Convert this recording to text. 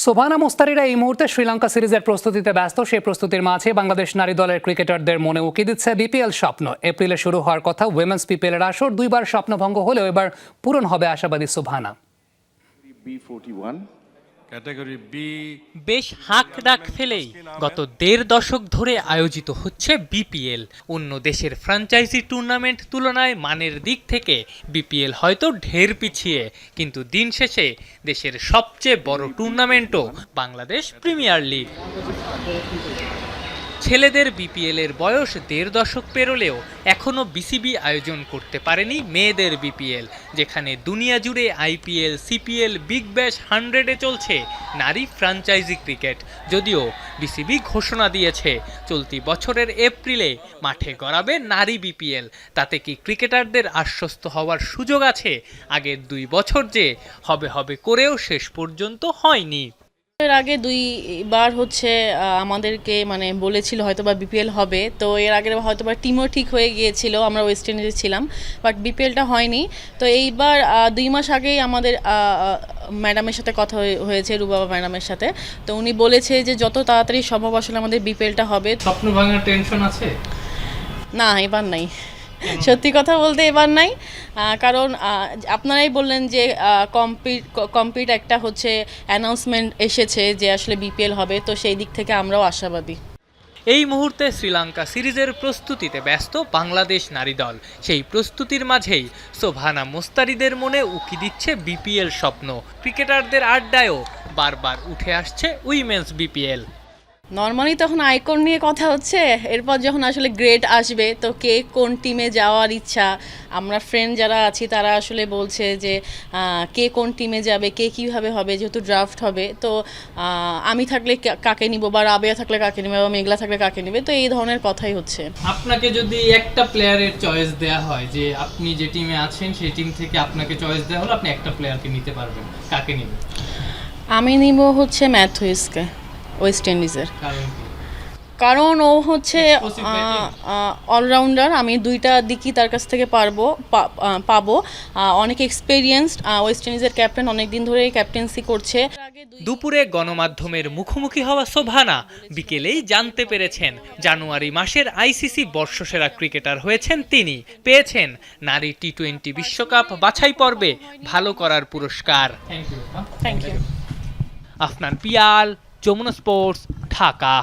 সোভানা মুস্তারিরা এই মুহূর্তে শ্রীলঙ্কা সিরিজের প্রস্তুতিতে ব্যস্ত। সেই প্রস্তুতির মাঝে বাংলাদেশ নারী দলের ক্রিকেটারদের মনে উকি দিচ্ছে বিপিএল স্বপ্ন। এপ্রিলে শুরু হওয়ার কথা উইমেন্স বিপিএলের আসর দুইবার স্বপ্নভঙ্গ হলেও এবার পূরণ হবে আশাবাদী সোভানা। বেশ হাঁক ডাক ফেলেই গত ১.৫ দশক ধরে আয়োজিত হচ্ছে বিপিএল। অন্য দেশের ফ্র্যাঞ্চাইজি টুর্নামেন্ট তুলনায় মানের দিক থেকে বিপিএল হয়তো ঢের পিছিয়ে, কিন্তু দিন শেষে দেশের সবচেয়ে বড় টুর্নামেন্টও বাংলাদেশ প্রিমিয়ার লিগ। ছেলেদের বিপিএল এর বয়স ১.৫ দশক পেরোলেও এখনও বিসিবি আয়োজন করতে পারেনি মেয়েদের বিপিএল, যেখানে দুনিয়া জুড়ে আইপিএল, সিপিএল, বিগ ব্যাশ 100-এ চলছে নারী ফ্র্যাঞ্চাইজি ক্রিকেট। যদিও বিসিবি ঘোষণা দিয়েছে চলতি বছরের এপ্রিলে মাঠে গড়াবে নারী বিপিএল, তাতে কি ক্রিকেটারদের আশ্বস্ত হওয়ার সুযোগ আছে? আগের 2 বছর যে হবে করেও শেষ পর্যন্ত হয়নি। এর আগে 2বার হচ্ছে আমাদেরকে বলেছিল হয়তোবা বিপিএল হবে, তো এর আগে হয়তোবা টিমও ঠিক হয়ে গিয়েছিল, আমরা ওয়েস্ট ইন্ডিজে ছিলাম, বাট বিপিএলটা হয়নি। তো এইবার 2 মাস আগেই আমাদের ম্যাডামের সাথে কথা হয়েছে, রুবাবা ম্যাডামের সাথে। তো উনি বলেছে যে যত তাড়াতাড়ি সম্ভব আসলে আমাদের বিপিএলটা হবে। স্বপ্ন ভাঙার টেনশন আছে? না, এবার নাই, সত্যি কথা বলতে এবার নাই। কারণ আপনারাই বললেন যে কমপ্লিট একটা হচ্ছে অ্যানাউন্সমেন্ট এসেছে যে আসলে বিপিএল হবে, তো সেই দিক থেকে আমরাও আশাবাদী। এই মুহূর্তে শ্রীলঙ্কা সিরিজের প্রস্তুতিতে ব্যস্ত বাংলাদেশ নারী দল। সেই প্রস্তুতির মাঝেই সোভানা মুস্তারিদের মনে উকি দিচ্ছে বিপিএল স্বপ্ন। ক্রিকেটারদের আড্ডায়ও বারবার উঠে আসছে উইমেন্স বিপিএল। নর্মালি তখন আইকন নিয়ে কথা হচ্ছে, এরপর যখন আসলে গ্রেড আসবে তো কে কোন টিমে যাওয়ার ইচ্ছা, আমরা ফ্রেন্ড যারা আছি তারা আসলে বলছে যে কে কোন টিমে যাবে, কে কীভাবে হবে, যেহেতু ড্রাফট হবে। তো আমি থাকলে কাকে নিব, বা রাবেয়া থাকলে কাকে নিবে, বা মেঘলা থাকলে কাকে নিবে, তো এই ধরনের কথাই হচ্ছে। আপনাকে যদি একটা প্লেয়ারের চয়েস দেওয়া হয়, যে আপনি যে টিমে আছেন সেই টিম থেকে আপনাকে চয়েস দেওয়া হলো, আপনি একটা প্লেয়ারকে নিতে পারবেন, কাকে নেবেন? আমি নিব হচ্ছে ম্যাথুইসকে, ওয়েস্ট ইন্ডিজের। কারণ ও হচ্ছে অলরাউন্ডার, আমি 2টা দিকই তার কাছ থেকে পাবো। অনেক এক্সপেরিয়েন্সড, ওয়েস্ট ইন্ডিজের ক্যাপ্টেন, অনেকদিন ধরে ক্যাপ্টেন্সি করছে। দুপুরে গণমাধ্যমের মুখোমুখি হওয়া সোভানা বিকেলেই জানতে পেরেছেন জানুয়ারি মাসের আইসিসি বর্ষসেরা ক্রিকেটার হয়েছেন তিনি। পেয়েছেন নারী টি-20 বিশ্বকাপ বাছাই পর্বে ভালো করার পুরস্কার। Thank you. Afnan Piyal, Jamuna sports, Dhaka.